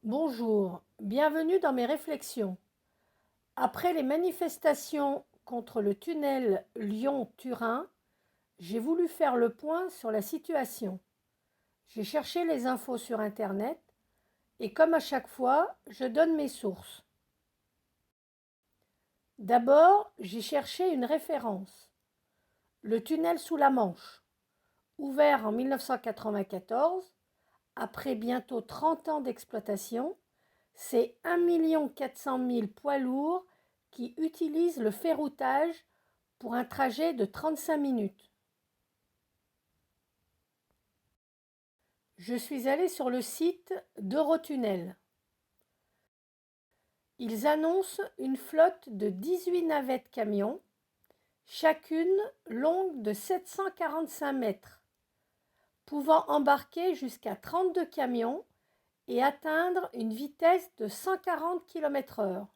Bonjour, bienvenue dans mes réflexions. Après les manifestations contre le tunnel Lyon-Turin, j'ai voulu faire le point sur la situation. J'ai cherché les infos sur Internet et comme à chaque fois, je donne mes sources. D'abord, j'ai cherché une référence. Le tunnel sous la Manche, ouvert en 1994, après bientôt 30 ans d'exploitation, c'est 1,4 million poids lourds qui utilisent le ferroutage pour un trajet de 35 minutes. Je suis allée sur le site d'Eurotunnel. Ils annoncent une flotte de 18 navettes camions, chacune longue de 745 mètres, pouvant embarquer jusqu'à 32 camions et atteindre une vitesse de 140 km/h,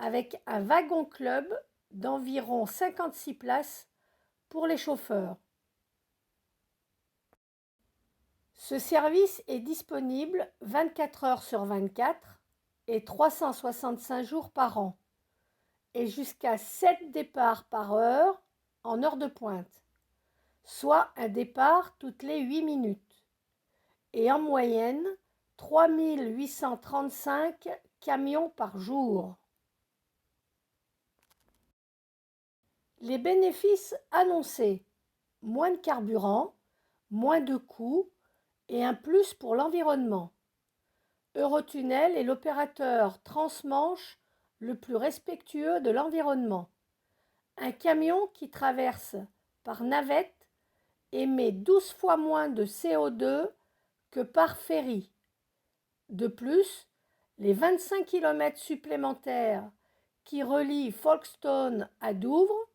avec un wagon-club d'environ 56 places pour les chauffeurs. Ce service est disponible 24 heures sur 24 et 365 jours par an, et jusqu'à 7 départs par heure en heure de pointe, soit un départ toutes les 8 minutes, et en moyenne 3835 camions par jour. Les bénéfices annoncés: moins de carburant, moins de coûts et un plus pour l'environnement. Eurotunnel est l'opérateur transmanche le plus respectueux de l'environnement. Un camion qui traverse par navette émet 12 fois moins de CO2 que par ferry. De plus, les 25 km supplémentaires qui relient Folkestone à Douvres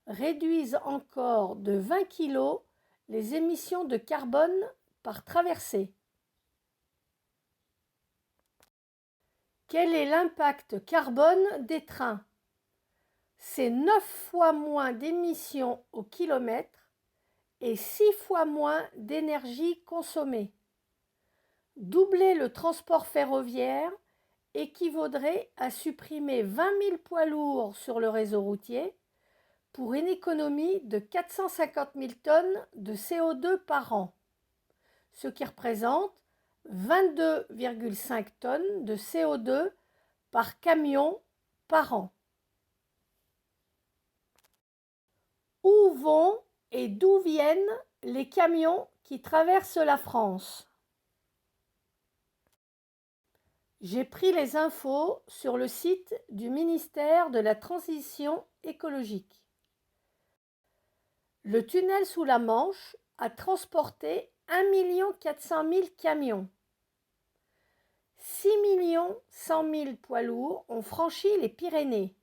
réduisent encore de 20 kg les émissions de carbone par traversée. Quel est l'impact carbone des trains? C'est 9 fois moins d'émissions au kilomètre et 6 fois moins d'énergie consommée. Doubler le transport ferroviaire équivaudrait à supprimer 20 000 poids lourds sur le réseau routier pour une économie de 450 000 tonnes de CO2 par an, ce qui représente 22,5 tonnes de CO2 par camion par an. Où vont et d'où viennent les camions qui traversent la France? J'ai pris les infos sur le site du ministère de la Transition écologique. Le tunnel sous la Manche a transporté 1,4 million camions. 6,1 million poids lourds ont franchi les Pyrénées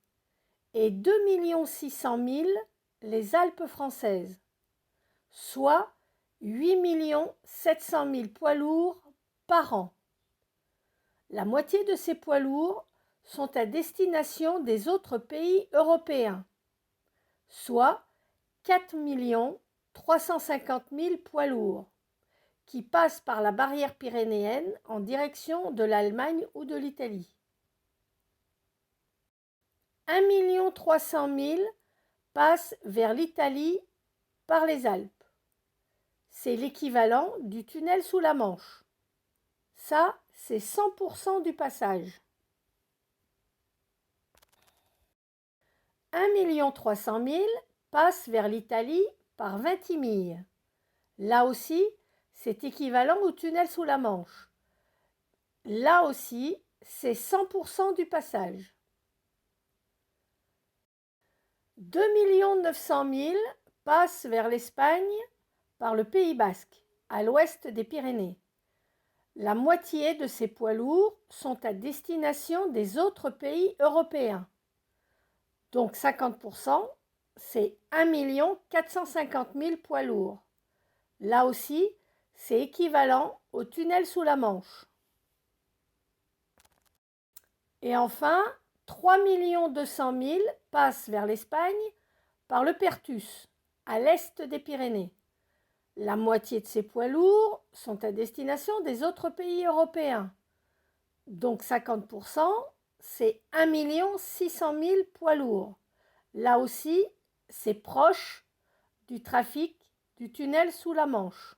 et 2,6 million les Alpes françaises, soit 8,7 million poids lourds par an. La moitié de ces poids lourds sont à destination des autres pays européens, soit 4 350 000 poids lourds, qui passent par la barrière pyrénéenne en direction de l'Allemagne ou de l'Italie. 1 300 000 passent vers l'Italie par les Alpes. C'est l'équivalent du tunnel sous la Manche. Ça, c'est 100% du passage. 1 300 000 passent vers l'Italie par Vintimille. Là aussi, c'est équivalent au tunnel sous la Manche. Là aussi, c'est 100% du passage. 2 900 000 passent vers l'Espagne par le Pays basque, à l'ouest des Pyrénées. La moitié de ces poids lourds sont à destination des autres pays européens. Donc 50%, c'est 1 450 000 poids lourds. Là aussi, c'est équivalent au tunnel sous la Manche. Et enfin, 3 200 000 passent vers l'Espagne par le Perthus, à l'est des Pyrénées. La moitié de ces poids lourds sont à destination des autres pays européens. Donc 50%, c'est 1 600 000 poids lourds. Là aussi, c'est proche du trafic du tunnel sous la Manche.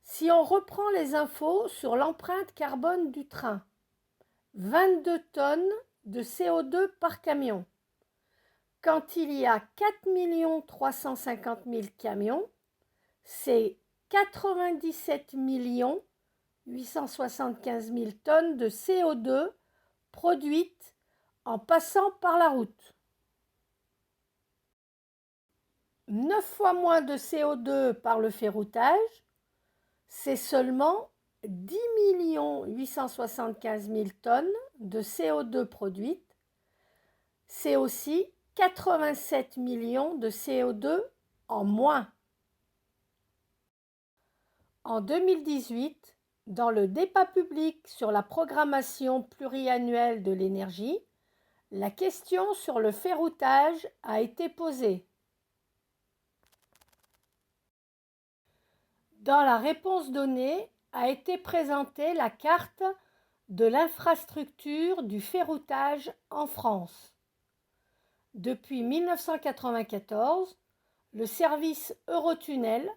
Si on reprend les infos sur l'empreinte carbone du train, 22 tonnes de CO2 par camion. Quand il y a 4 350 000 camions, c'est 97 875 000 tonnes de CO2 produites en passant par la route. 9 fois moins de CO2 par le ferroutage, c'est seulement 10 875 000 tonnes de CO2 produites. C'est aussi 87 millions de CO2 en moins. En 2018, dans le débat public sur la programmation pluriannuelle de l'énergie, la question sur le ferroutage a été posée. Dans la réponse donnée a été présentée la carte de l'infrastructure du ferroutage en France. Depuis 1994, le service Eurotunnel,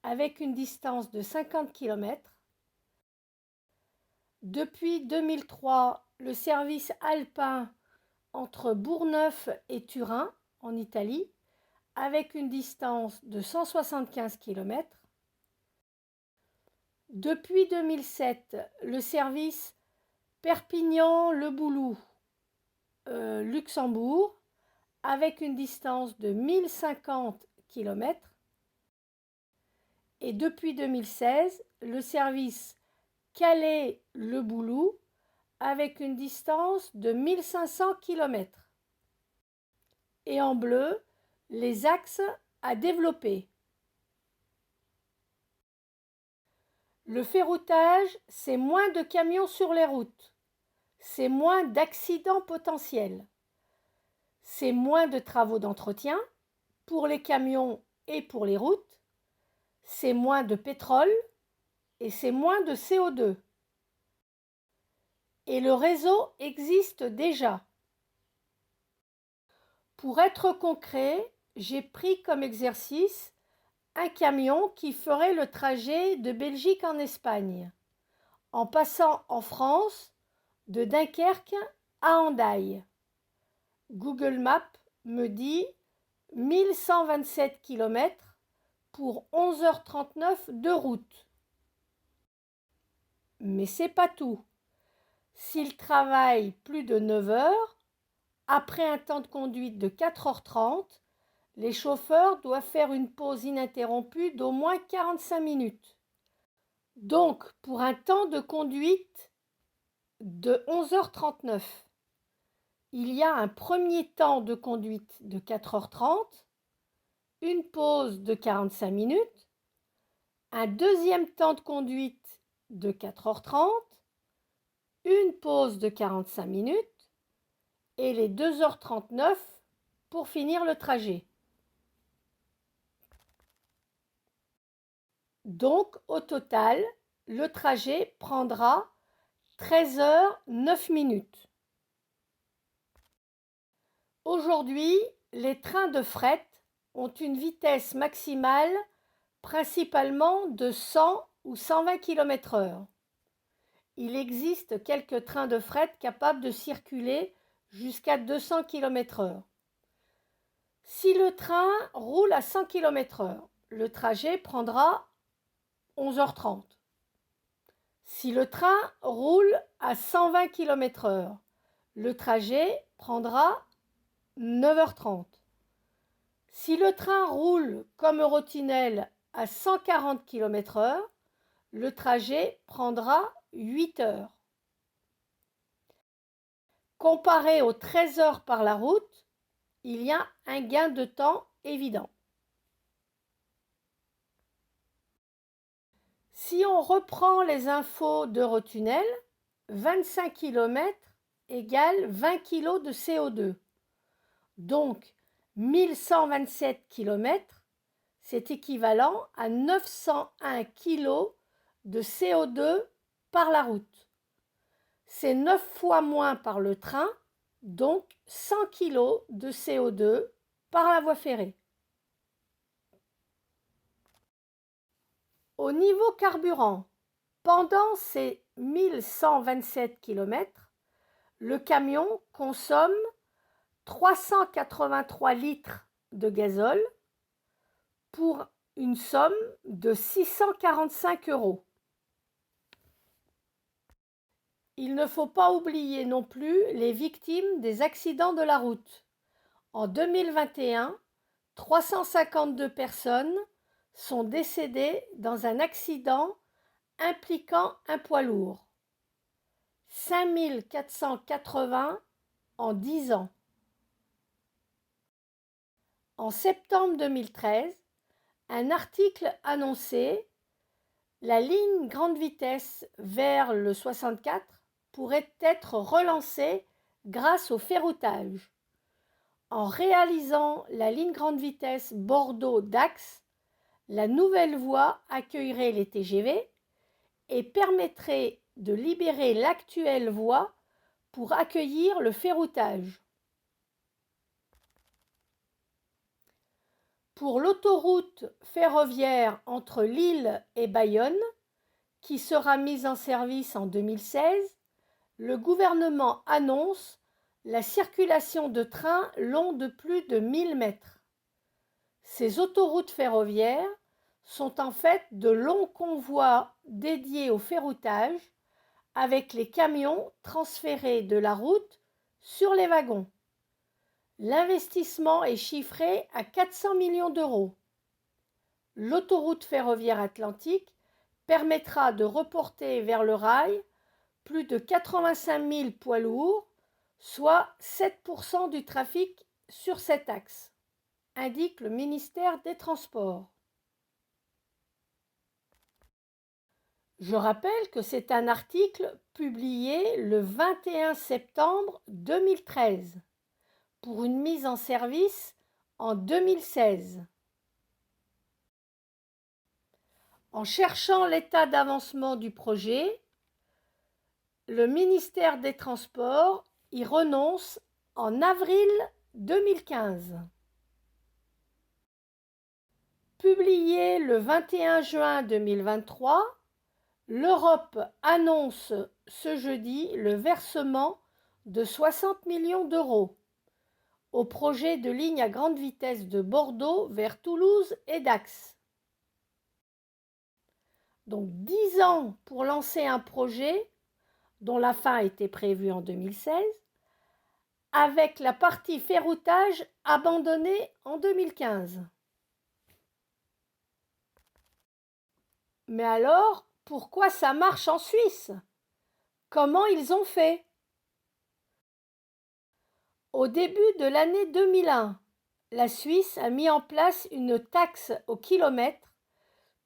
avec une distance de 50 km. Depuis 2003, le service alpin entre Bourgneuf et Turin, en Italie, avec une distance de 175 km. Depuis 2007, le service Perpignan-Le Boulou, Luxembourg, avec une distance de 1050 km. Et depuis 2016, le service Calais-Le Boulou, avec une distance de 1500 km. Et en bleu, les axes à développer. Le ferroutage, c'est moins de camions sur les routes, c'est moins d'accidents potentiels, c'est moins de travaux d'entretien pour les camions et pour les routes, c'est moins de pétrole et c'est moins de CO2. Et le réseau existe déjà. Pour être concret, j'ai pris comme exercice un camion qui ferait le trajet de Belgique en Espagne, en passant en France de Dunkerque à Hendaye. Google Maps me dit 1127 km pour 11h39 de route. Mais c'est pas tout. S'il travaille plus de 9 heures, après un temps de conduite de 4h30, les chauffeurs doivent faire une pause ininterrompue d'au moins 45 minutes. Donc, pour un temps de conduite de 11h39, il y a un premier temps de conduite de 4h30, une pause de 45 minutes, un deuxième temps de conduite de 4h30, une pause de 45 minutes et les 2h39 pour finir le trajet. Donc, au total, le trajet prendra 13h09. Aujourd'hui, les trains de fret ont une vitesse maximale principalement de 100 ou 120 km/h. Il existe quelques trains de fret capables de circuler jusqu'à 200 km/h. Si le train roule à 100 km/h, le trajet prendra 11h30. Si le train roule à 120 km/h, le trajet prendra 9h30. Si le train roule comme Eurotunnel à 140 km/h, le trajet prendra 8 heures. Comparé aux 13 heures par la route, il y a un gain de temps évident. Si on reprend les infos d'Eurotunnel, 25 km égale 20 kg de CO2. Donc, 1127 km, c'est équivalent à 901 kg de CO2 par la route. C'est 9 fois moins par le train, donc 100 kg de CO2 par la voie ferrée. Au niveau carburant, pendant ces 1127 km, le camion consomme 383 litres de gazole pour une somme de 645 €. Il ne faut pas oublier non plus les victimes des accidents de la route. En 2021, 352 personnes sont décédées dans un accident impliquant un poids lourd. 5480 en 10 ans. En septembre 2013, un article annonçait la ligne grande vitesse vers le 64 pourrait être relancée grâce au ferroutage. En réalisant la ligne grande vitesse Bordeaux-Dax, la nouvelle voie accueillerait les TGV et permettrait de libérer l'actuelle voie pour accueillir le ferroutage. Pour l'autoroute ferroviaire entre Lille et Bayonne, qui sera mise en service en 2016, le gouvernement annonce la circulation de trains longs de plus de 1000 mètres. Ces autoroutes ferroviaires sont en fait de longs convois dédiés au ferroutage avec les camions transférés de la route sur les wagons. L'investissement est chiffré à 400 millions d'euros. L'autoroute ferroviaire atlantique permettra de reporter vers le rail plus de 85 000 poids lourds, soit 7% du trafic sur cet axe, indique le ministère des Transports. Je rappelle que c'est un article publié le 21 septembre 2013 pour une mise en service en 2016. En cherchant l'état d'avancement du projet, le ministère des Transports y renonce en avril 2015. Publié le 21 juin 2023, l'Europe annonce ce jeudi le versement de 60 millions d'euros au projet de ligne à grande vitesse de Bordeaux vers Toulouse et Dax. Donc 10 ans pour lancer un projet dont la fin était prévue en 2016, avec la partie ferroutage abandonnée en 2015. Mais alors, pourquoi ça marche en Suisse? Comment ils ont fait? Au début de l'année 2001, la Suisse a mis en place une taxe au kilomètre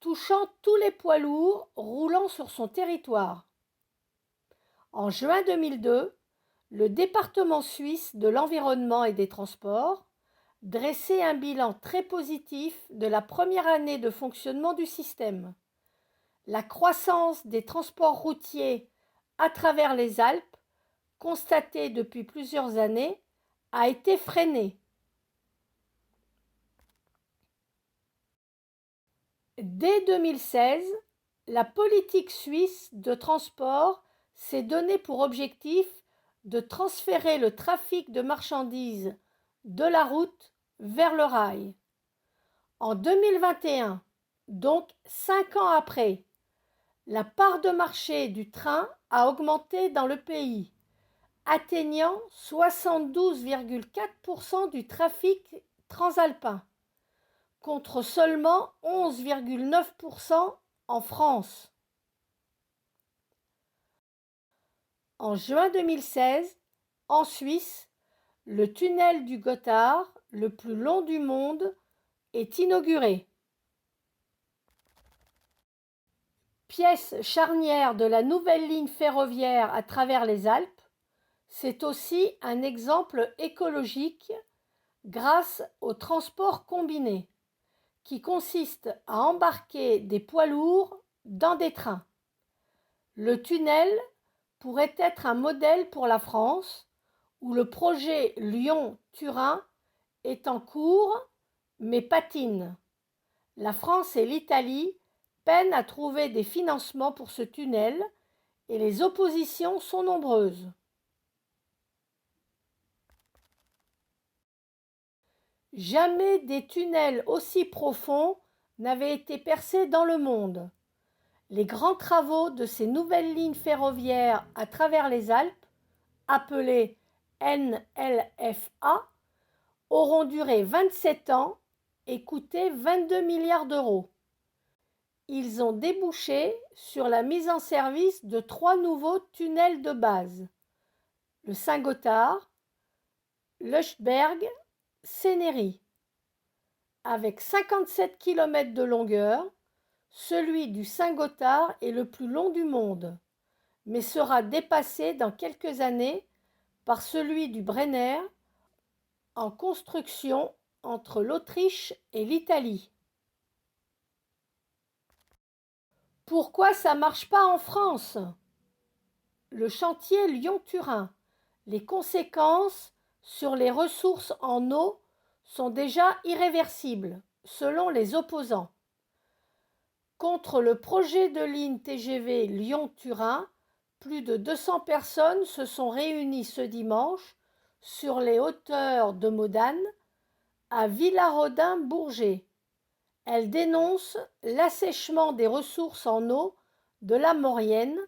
touchant tous les poids lourds roulant sur son territoire. En juin 2002, le département suisse de l'environnement et des transports dressait un bilan très positif de la première année de fonctionnement du système. La croissance des transports routiers à travers les Alpes, constatée depuis plusieurs années, a été freinée. Dès 2016, la politique suisse de transport s'est donnée pour objectif de transférer le trafic de marchandises de la route vers le rail. En 2021, donc 5 ans après, la part de marché du train a augmenté dans le pays, atteignant 72,4% du trafic transalpin, contre seulement 11,9% en France. En juin 2016, en Suisse, le tunnel du Gothard, le plus long du monde, est inauguré. Pièce charnière de la nouvelle ligne ferroviaire à travers les Alpes, c'est aussi un exemple écologique grâce au transport combiné, qui consiste à embarquer des poids lourds dans des trains. Le tunnel pourrait être un modèle pour la France, où le projet Lyon-Turin est en cours mais patine. La France et l'Italie peinent à trouver des financements pour ce tunnel et les oppositions sont nombreuses. Jamais des tunnels aussi profonds n'avaient été percés dans le monde. Les grands travaux de ces nouvelles lignes ferroviaires à travers les Alpes, appelées NLFA, auront duré 27 ans et coûté 22 milliards d'euros. Ils ont débouché sur la mise en service de 3 nouveaux tunnels de base, le Saint-Gothard, l'Euchberg, Sénéry. Avec 57 km de longueur, celui du Saint-Gothard est le plus long du monde, mais sera dépassé dans quelques années par celui du Brenner, en construction entre l'Autriche et l'Italie. Pourquoi ça ne marche pas en France? Le chantier Lyon-Turin. Les conséquences sur les ressources en eau sont déjà irréversibles, selon les opposants. Contre le projet de ligne TGV Lyon-Turin, plus de 200 personnes se sont réunies ce dimanche sur les hauteurs de Modane, à Villarodin-Bourget. Elles dénoncent l'assèchement des ressources en eau de la Maurienne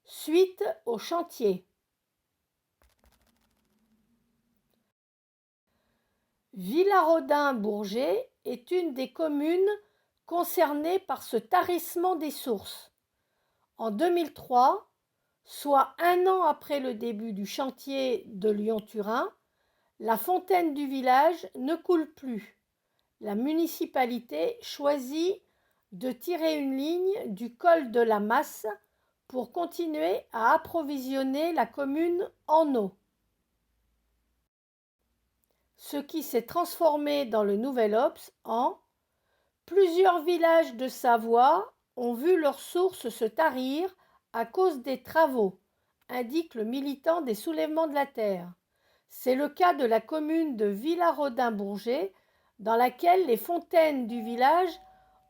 suite au chantier. Villarodin-Bourget est une des communes concernées par ce tarissement des sources. En 2003, soit un an après le début du chantier de Lyon-Turin, la fontaine du village ne coule plus. La municipalité choisit de tirer une ligne du col de la Masse pour continuer à approvisionner la commune en eau. Ce qui s'est transformé dans le Nouvel Obs en « Plusieurs villages de Savoie ont vu leurs sources se tarir à cause des travaux », indique le militant des Soulèvements de la Terre. C'est le cas de la commune de Villarodin-Bourget, dans laquelle les fontaines du village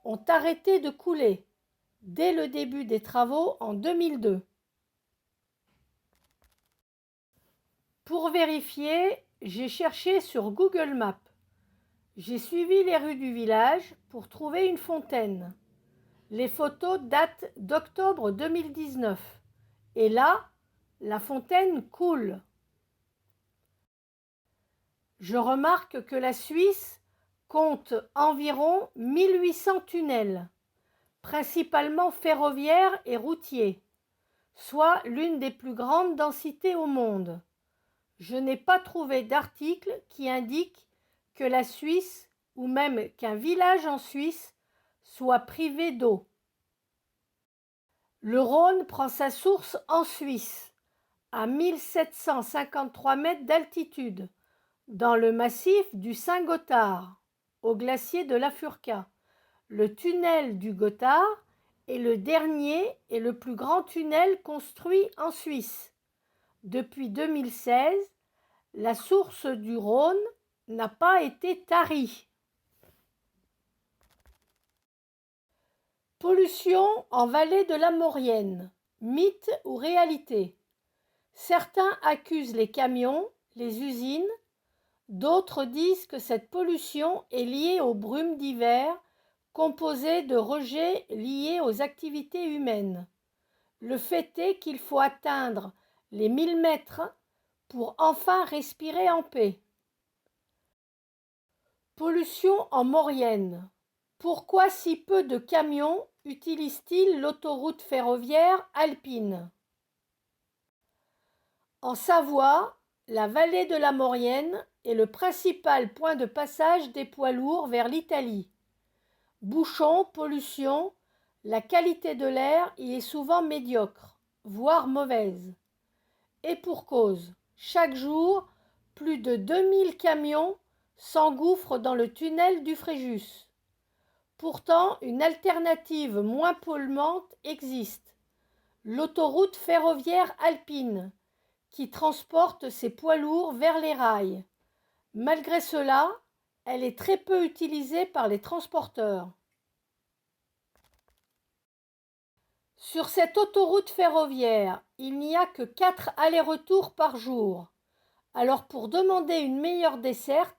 ont arrêté de couler dès le début des travaux en 2002. Pour vérifier, j'ai cherché sur Google Maps. J'ai suivi les rues du village pour trouver une fontaine. Les photos datent d'octobre 2019. Et là, la fontaine coule. Je remarque que la Suisse compte environ 1800 tunnels, principalement ferroviaires et routiers, soit l'une des plus grandes densités au monde. Je n'ai pas trouvé d'article qui indique que la Suisse, ou même qu'un village en Suisse, soit privé d'eau. Le Rhône prend sa source en Suisse, à 1753 mètres d'altitude, dans le massif du Saint-Gothard, au glacier de la Furka. Le tunnel du Gothard est le dernier et le plus grand tunnel construit en Suisse. Depuis 2016, la source du Rhône n'a pas été tarie. Pollution en vallée de la Maurienne, mythe ou réalité? Certains accusent les camions, les usines, d'autres disent que cette pollution est liée aux brumes d'hiver composées de rejets liés aux activités humaines. Le fait est qu'il faut atteindre les 1000 mètres pour enfin respirer en paix. Pollution en Maurienne. Pourquoi si peu de camions utilisent-ils l'autoroute ferroviaire alpine? En Savoie, la vallée de la Maurienne est le principal point de passage des poids lourds vers l'Italie. Bouchons, pollution, la qualité de l'air y est souvent médiocre, voire mauvaise. Et pour cause, chaque jour, plus de 2000 camions s'engouffrent dans le tunnel du Fréjus. Pourtant, une alternative moins polluante existe, l'autoroute ferroviaire alpine, qui transporte ses poids lourds vers les rails. Malgré cela, elle est très peu utilisée par les transporteurs. Sur cette autoroute ferroviaire, il n'y a que 4 allers-retours par jour. Alors pour demander une meilleure desserte,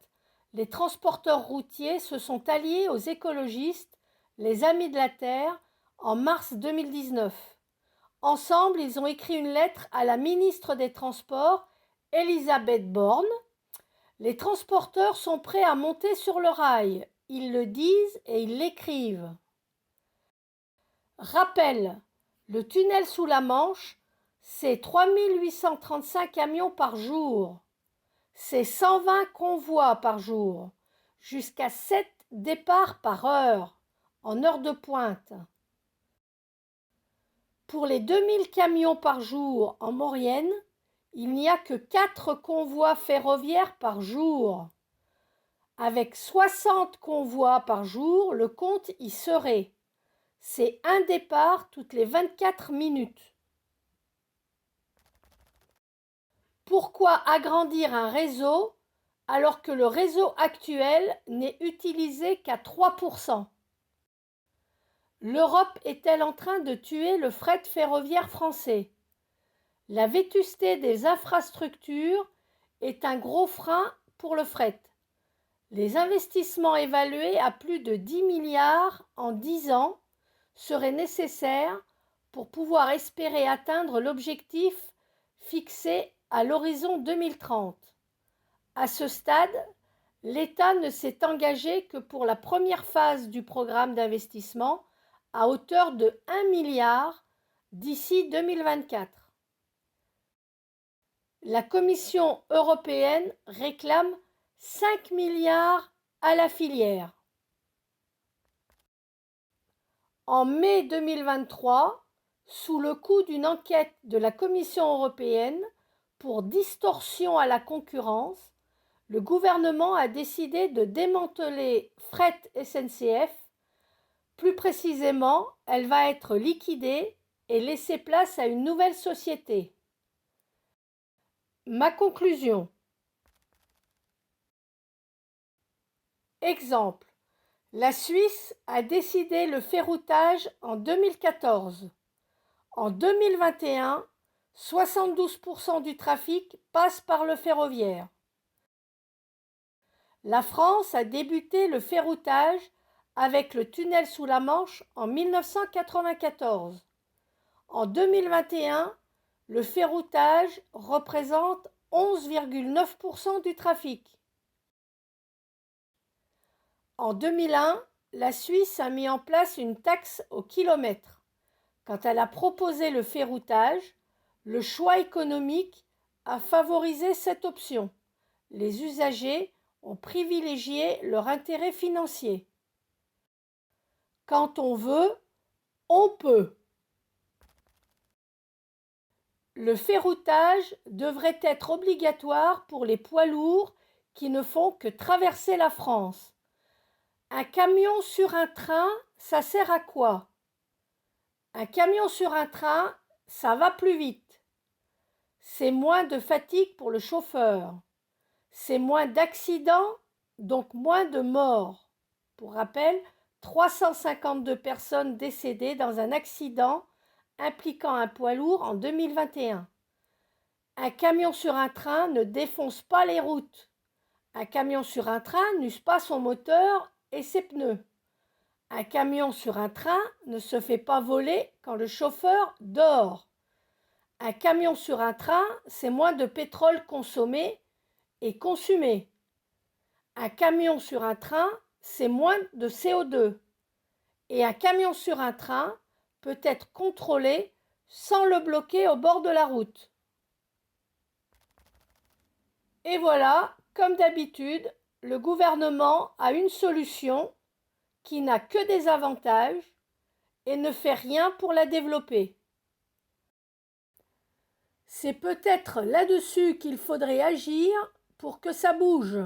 les transporteurs routiers se sont alliés aux écologistes, les Amis de la Terre, en mars 2019. Ensemble, ils ont écrit une lettre à la ministre des Transports, Elisabeth Borne. Les transporteurs sont prêts à monter sur le rail. Ils le disent et ils l'écrivent. Rappel, le tunnel sous la Manche, c'est 3835 camions par jour. C'est 120 convois par jour, jusqu'à 7 départs par heure, en heure de pointe. Pour les 2000 camions par jour en Maurienne, il n'y a que 4 convois ferroviaires par jour. Avec 60 convois par jour, le compte y serait. C'est un départ toutes les 24 minutes. Pourquoi agrandir un réseau alors que le réseau actuel n'est utilisé qu'à 3%? L'Europe est-elle en train de tuer le fret ferroviaire français? La vétusté des infrastructures est un gros frein pour le fret. Les investissements évalués à plus de 10 milliards en 10 ans seraient nécessaires pour pouvoir espérer atteindre l'objectif fixé à l'horizon 2030. À ce stade, l'État ne s'est engagé que pour la première phase du programme d'investissement à hauteur de 1 milliard d'ici 2024. La Commission européenne réclame 5 milliards à la filière. En mai 2023, sous le coup d'une enquête de la Commission européenne pour distorsion à la concurrence, le gouvernement a décidé de démanteler Fret SNCF. Plus précisément, elle va être liquidée et laisser place à une nouvelle société. Ma conclusion. Exemple. La Suisse a décidé le ferroutage en 2014. En 2021, 72% du trafic passe par le ferroviaire. La France a débuté le ferroutage avec le tunnel sous la Manche en 1994. En 2021, le ferroutage représente 11,9% du trafic. En 2001, la Suisse a mis en place une taxe au kilomètre. Quand elle a proposé le ferroutage, le choix économique a favorisé cette option. Les usagers ont privilégié leur intérêt financier. Quand on veut, on peut. Le ferroutage devrait être obligatoire pour les poids lourds qui ne font que traverser la France. Un camion sur un train, ça sert à quoi? Un camion sur un train, ça va plus vite. C'est moins de fatigue pour le chauffeur. C'est moins d'accidents, donc moins de morts. Pour rappel, 352 personnes décédées dans un accident impliquant un poids lourd en 2021. Un camion sur un train ne défonce pas les routes. Un camion sur un train n'use pas son moteur et ses pneus. Un camion sur un train ne se fait pas voler quand le chauffeur dort. Un camion sur un train, c'est moins de pétrole consommé et consumé. Un camion sur un train, c'est moins de CO2. Et un camion sur un train peut être contrôlé sans le bloquer au bord de la route. Et voilà, comme d'habitude, le gouvernement a une solution qui n'a que des avantages et ne fait rien pour la développer. C'est peut-être là-dessus qu'il faudrait agir pour que ça bouge.